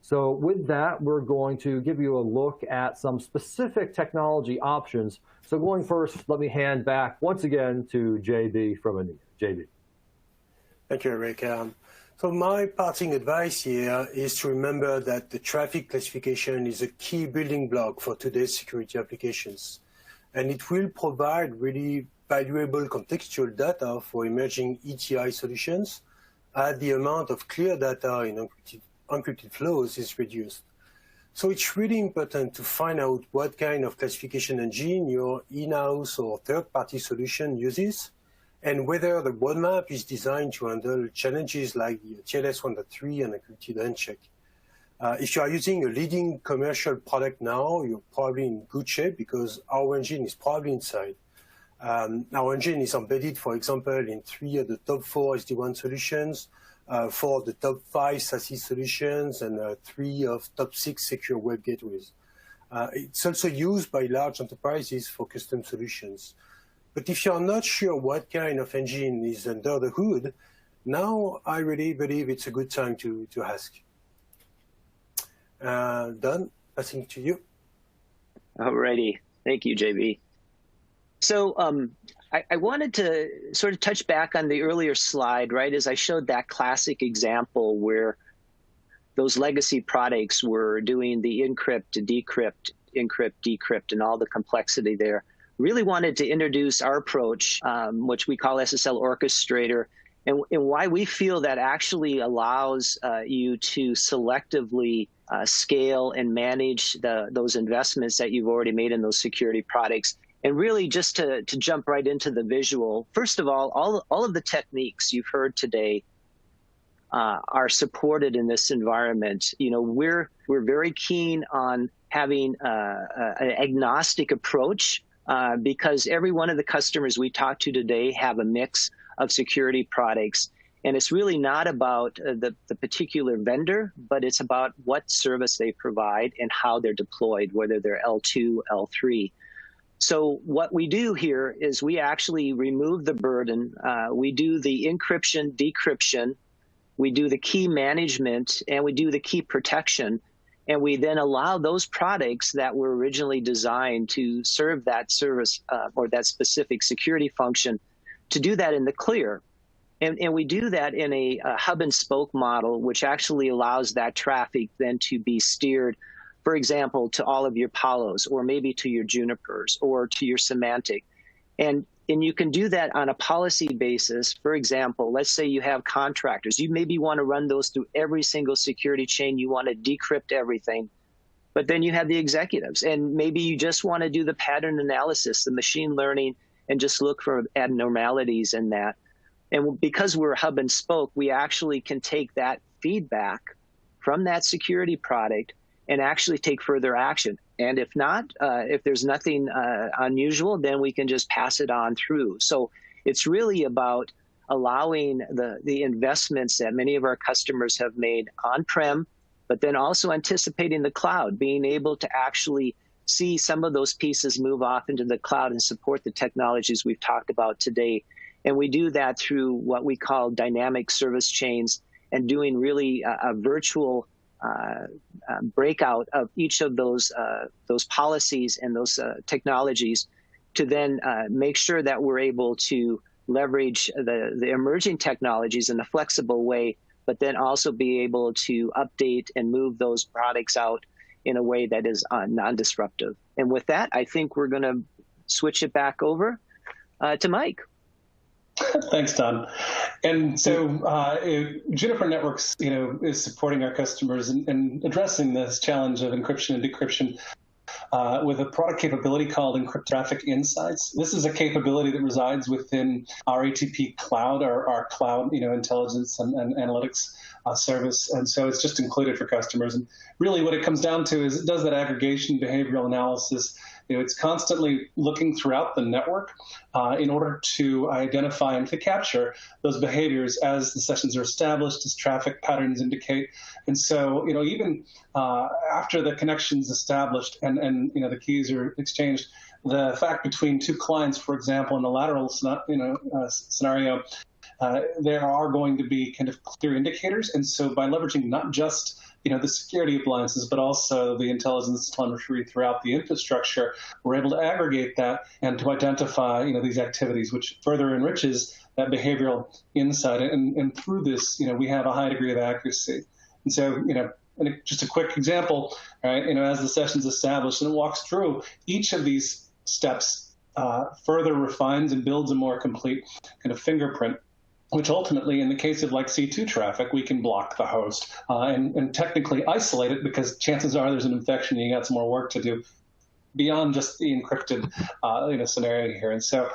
So with that, we're going to give you a look at some specific technology options. So going first, let me hand back once again to JB from Enea. JB. Thank you, Eric. So my parting advice here is to remember that the traffic classification is a key building block for today's security applications. And it will provide really valuable contextual data for emerging ETI solutions as the amount of clear data in encrypted flows is reduced. So it's really important to find out what kind of classification engine your in-house or third-party solution uses, and whether the roadmap is designed to handle challenges like the TLS 1.3 and encrypted uncheck. If you are using a leading commercial product now, you're probably in good shape because our engine is probably inside. Our engine is embedded, for example, in 3 of the top 4 SD-WAN solutions, 4 of the top 5 SASE solutions, and 3 of top 6 secure web gateways. It's also used by large enterprises for custom solutions. But if you're not sure what kind of engine is under the hood, now I really believe it's a good time to ask. Don, passing to you. Alrighty, thank you, JB. So I wanted to sort of touch back on the earlier slide, right, as I showed that classic example where those legacy products were doing the encrypt, decrypt, encrypt, decrypt, and all the complexity there. Really wanted to introduce our approach, which we call SSL Orchestrator, and why we feel that actually allows you to selectively scale and manage those investments that you've already made in those security products. And really just to jump right into the visual, first of all of the techniques you've heard today are supported in this environment. You know, we're very keen on having an agnostic approach because every one of the customers we talked to today have a mix of security products. And it's really not about the particular vendor, but it's about what service they provide and how they're deployed, whether they're L2, L3. So what we do here is we actually remove the burden. We do the encryption, decryption, we do the key management, and we do the key protection. And we then allow those products that were originally designed to serve that service or that specific security function to do that in the clear. And we do that in a hub and spoke model, which actually allows that traffic then to be steered, for example, to all of your Palos, or maybe to your Junipers, or to your Semantic. And you can do that on a policy basis. For example, let's say you have contractors. You maybe want to run those through every single security chain. You want to decrypt everything. But then you have the executives. And maybe you just want to do the pattern analysis, the machine learning, and just look for abnormalities in that. And because we're hub and spoke, we actually can take that feedback from that security product and actually take further action. And if not, if there's nothing unusual, then we can just pass it on through. So it's really about allowing the investments that many of our customers have made on-prem, but then also anticipating the cloud, being able to actually see some of those pieces move off into the cloud and support the technologies we've talked about today. And we do that through what we call dynamic service chains and doing really a virtual breakout of each of those policies and those technologies to then make sure that we're able to leverage the emerging technologies in a flexible way, but then also be able to update and move those products out in a way that is non-disruptive. And with that, I think we're going to switch it back over to Mike. Thanks, Don. And so Juniper Networks, is supporting our customers and addressing this challenge of encryption and decryption with a product capability called Encrypt Traffic Insights. This is a capability that resides within our ATP cloud, our cloud, intelligence and analytics service. And so it's just included for customers. And really what it comes down to is it does that aggregation behavioral analysis. It's constantly looking throughout the network in order to identify and to capture those behaviors as the sessions are established, as traffic patterns indicate. And so, even after the connection's established and the keys are exchanged, the fact between two clients, for example, in the lateral scenario, there are going to be kind of clear indicators. And so by leveraging not just the security appliances, but also the intelligence telemetry throughout the infrastructure, we're able to aggregate that and to identify, these activities, which further enriches that behavioral insight. And through this, we have a high degree of accuracy. And so, just a quick example, right? As the session's established and it walks through each of these steps, further refines and builds a more complete kind of fingerprint, which ultimately, in the case of like C2 traffic, we can block the host and technically isolate it, because chances are there's an infection and you got some more work to do beyond just the encrypted scenario here. And so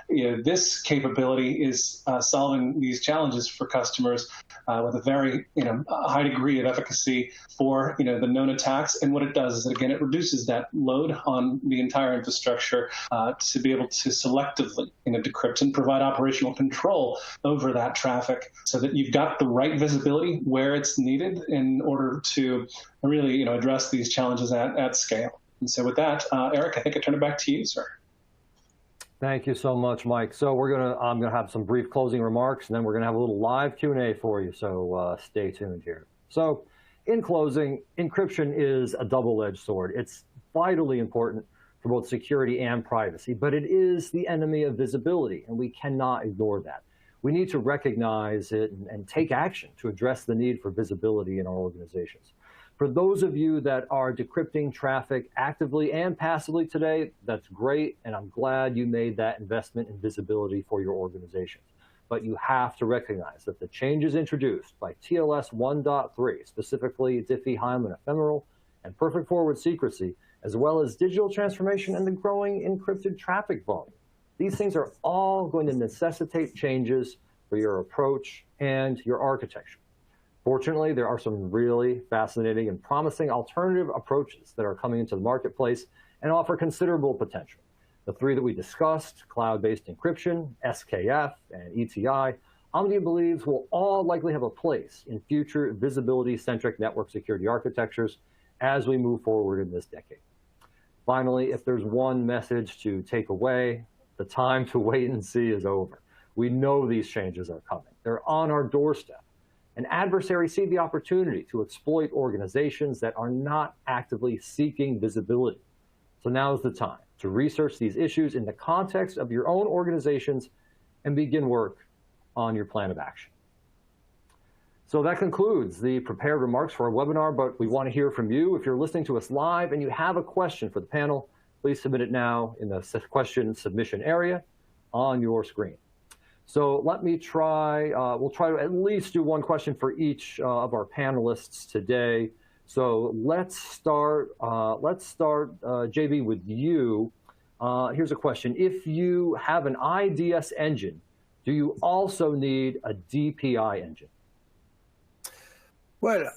this capability is solving these challenges for customers with a very high degree of efficacy for the known attacks. And what it does is, again, it reduces that load on the entire infrastructure to be able to selectively decrypt and provide operational control over that traffic, so that you've got the right visibility where it's needed in order to really address these challenges at scale. And so with that, Eric, I think I turn it back to you, sir. Thank you so much, Mike. So I'm gonna have some brief closing remarks, and then we're gonna have a little live Q&A for you. So stay tuned here. So in closing, encryption is a double-edged sword. It's vitally important for both security and privacy, but it is the enemy of visibility, and we cannot ignore that. We need to recognize it and take action to address the need for visibility in our organizations. For those of you that are decrypting traffic actively and passively today, that's great, and I'm glad you made that investment in visibility for your organization. But you have to recognize that the changes introduced by TLS 1.3, specifically Diffie-Hellman ephemeral and perfect forward secrecy, as well as digital transformation and the growing encrypted traffic volume, these things are all going to necessitate changes for your approach and your architecture. Fortunately, there are some really fascinating and promising alternative approaches that are coming into the marketplace and offer considerable potential. The three that we discussed, cloud-based encryption, SKF, and ETI, Omdia believes will all likely have a place in future visibility-centric network security architectures as we move forward in this decade. Finally, if there's one message to take away, the time to wait and see is over. We know these changes are coming. They're on our doorstep. And adversaries see the opportunity to exploit organizations that are not actively seeking visibility. So now is the time to research these issues in the context of your own organizations and begin work on your plan of action. So that concludes the prepared remarks for our webinar, but we want to hear from you. If you're listening to us live and you have a question for the panel, please submit it now in the question submission area on your screen. So let me try, we'll try to at least do one question for each of our panelists today. So let's start JB, with you. Here's a question. If you have an IDS engine, do you also need a DPI engine? Well,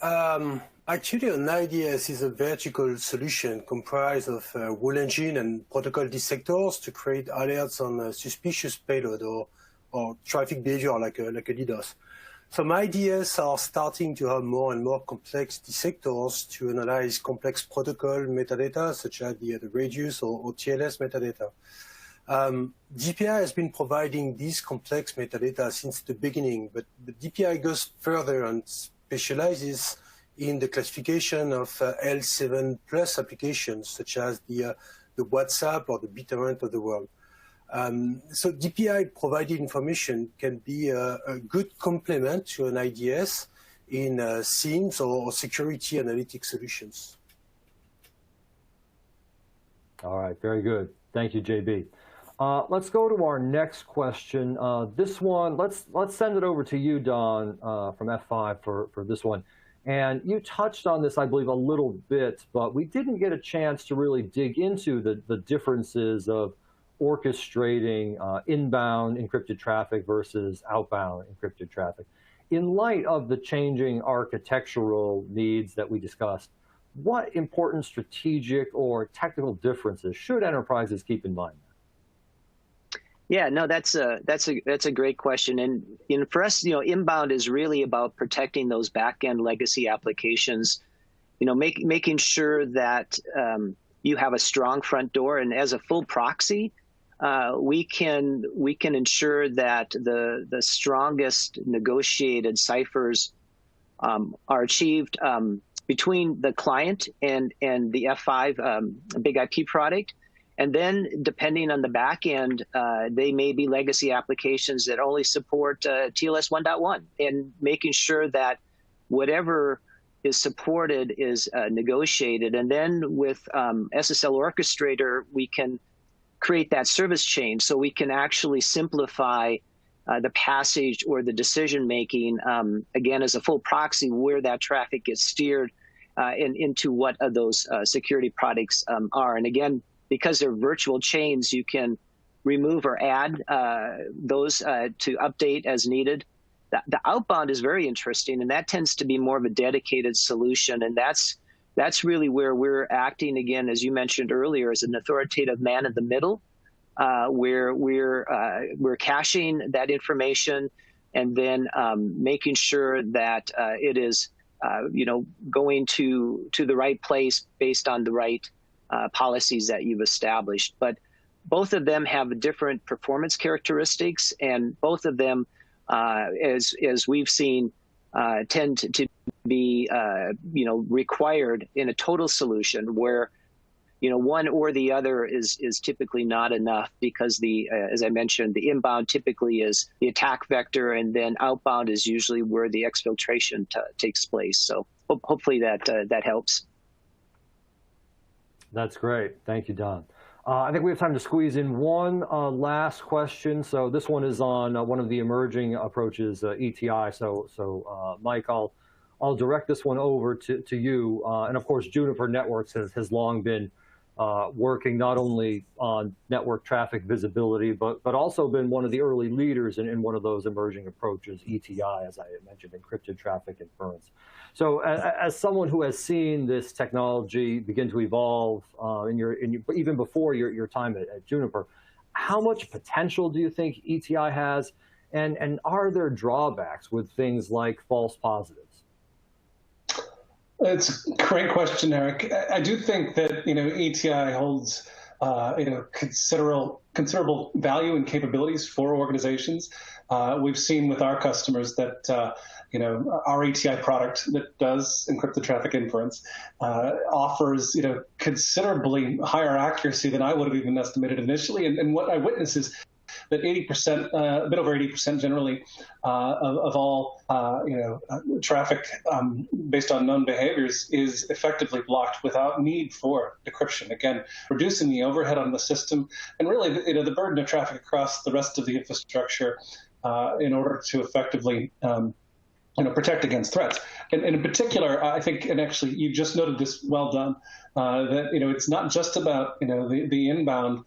actually, an IDS is a vertical solution comprised of rule engine and protocol dissectors to create alerts on suspicious payload or traffic behavior like a DDoS. Some IDS are starting to have more and more complex dissectors to analyze complex protocol metadata, such as the radius or TLS metadata. DPI has been providing these complex metadata since the beginning, but the DPI goes further and specializes in the classification of L7 plus applications, such as the WhatsApp or the BitTorrent of the world. So DPI provided information can be a good complement to an IDS in SIEMs or security analytic solutions. All right, very good. Thank you, JB. Let's go to our next question. This one, let's send it over to you, Don, from F5 for this one. And you touched on this, I believe, a little bit, but we didn't get a chance to really dig into the differences of orchestrating inbound encrypted traffic versus outbound encrypted traffic. In light of the changing architectural needs that we discussed, what important strategic or technical differences should enterprises keep in mind? Yeah, no, that's a great question, and for us, inbound is really about protecting those back-end legacy applications. Making sure that you have a strong front door, and as a full proxy, we can ensure that the strongest negotiated ciphers are achieved between the client and the F5 big IP product. And then, depending on the back end, they may be legacy applications that only support TLS 1.1, and making sure that whatever is supported is negotiated. And then with SSL Orchestrator, we can create that service chain, so we can actually simplify the passage or the decision making, again, as a full proxy, where that traffic gets steered into what of those security products are. And again, because they're virtual chains, you can remove or add those to update as needed. The outbound is very interesting, and that tends to be more of a dedicated solution. And that's really where we're acting, again, as you mentioned earlier, as an authoritative man in the middle, where we're caching that information and then making sure that it is going to the right place based on the right policies that you've established. But both of them have different performance characteristics, and both of them, as we've seen, tend to be required in a total solution where one or the other is typically not enough, because as I mentioned, the inbound typically is the attack vector, and then outbound is usually where the exfiltration takes place. So hopefully that helps. That's great. Thank you, Don. I think we have time to squeeze in one last question. So this one is on one of the emerging approaches, ETI. So Mike, I'll direct this one over to you. And of course, Juniper Networks has long been working not only on network traffic visibility, but also been one of the early leaders in one of those emerging approaches, ETI, as I mentioned, encrypted traffic inference. So as someone who has seen this technology begin to evolve even before your time at Juniper, how much potential do you think ETI has? And are there drawbacks with things like false positives? It's a great question, Eric. I do think that ETI holds considerable value and capabilities for organizations. We've seen with our customers that our ETI product that does encrypted traffic inference offers considerably higher accuracy than I would have even estimated initially. And what I witness is that 80%, a bit over 80% generally, of all traffic based on known behaviors is effectively blocked without need for decryption. Again, reducing the overhead on the system and really the burden of traffic across the rest of the infrastructure in order to effectively protect against threats. And in particular, I think, and actually you just noted this well done, that it's not just about the inbound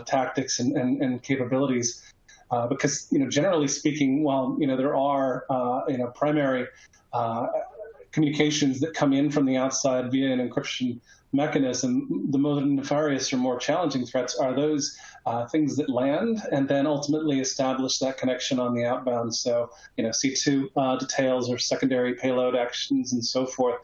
tactics and capabilities, because generally speaking, while there are primary communications that come in from the outside via an encryption mechanism, the most nefarious or more challenging threats are those things that land and then ultimately establish that connection on the outbound. So, C2 details or secondary payload actions and so forth.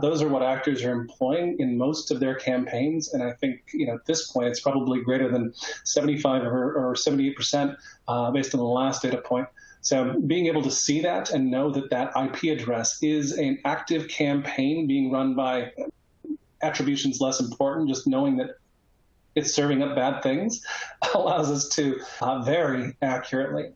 Those are what actors are employing in most of their campaigns. And I think, at this point, it's probably greater than 75 or 78% based on the last data point. So being able to see that and know that that IP address is an active campaign being run by attributions less important, just knowing that it's serving up bad things allows us to very accurately,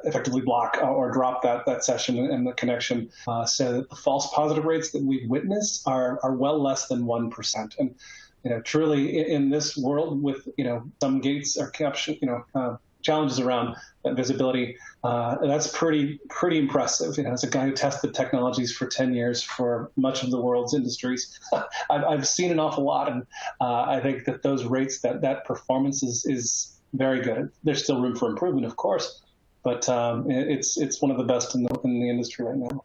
effectively block or drop that session and the connection. So that the false positive rates that we've witnessed are well less than 1%. And truly in this world with some gates or challenges around that visibility, that's pretty impressive. As a guy who tested technologies for 10 years for much of the world's industries, I've seen an awful lot, and I think that those rates, that performance is very good. There's still room for improvement, of course, but it's one of the best in the industry right now.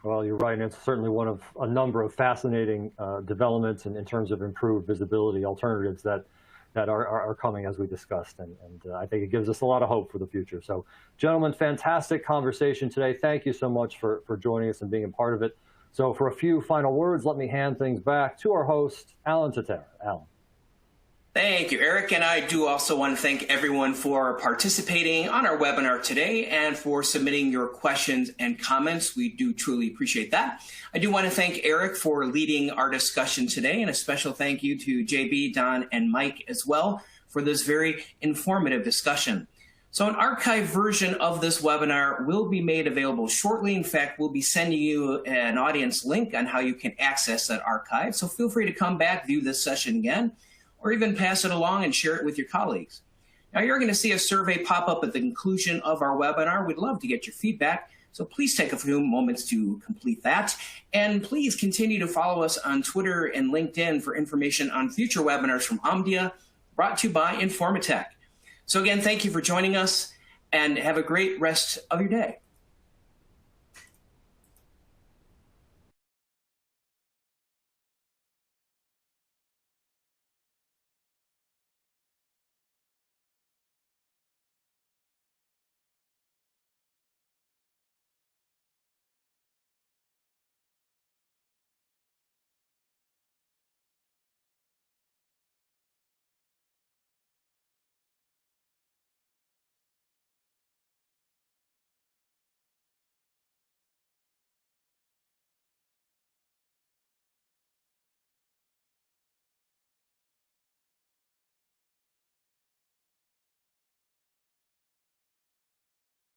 Well, you're right, and it's certainly one of a number of fascinating developments in terms of improved visibility alternatives that are coming, as we discussed, and I think it gives us a lot of hope for the future. So, gentlemen, fantastic conversation today. Thank you so much for joining us and being a part of it. So for a few final words, let me hand things back to our host, Alan Tatera. Alan. Thank you, Eric. And I do also want to thank everyone for participating on our webinar today and for submitting your questions and comments. We do truly appreciate that. I do want to thank Eric for leading our discussion today, and a special thank you to JB, Don, and Mike as well for this very informative discussion. So an archived version of this webinar will be made available shortly. In fact, we'll be sending you an audience link on how you can access that archive. So feel free to come back, view this session again, or even pass it along and share it with your colleagues. Now, you're going to see a survey pop up at the conclusion of our webinar. We'd love to get your feedback, so please take a few moments to complete that. And please continue to follow us on Twitter and LinkedIn for information on future webinars from Omdia, brought to you by Informatech. So again, thank you for joining us, and have a great rest of your day.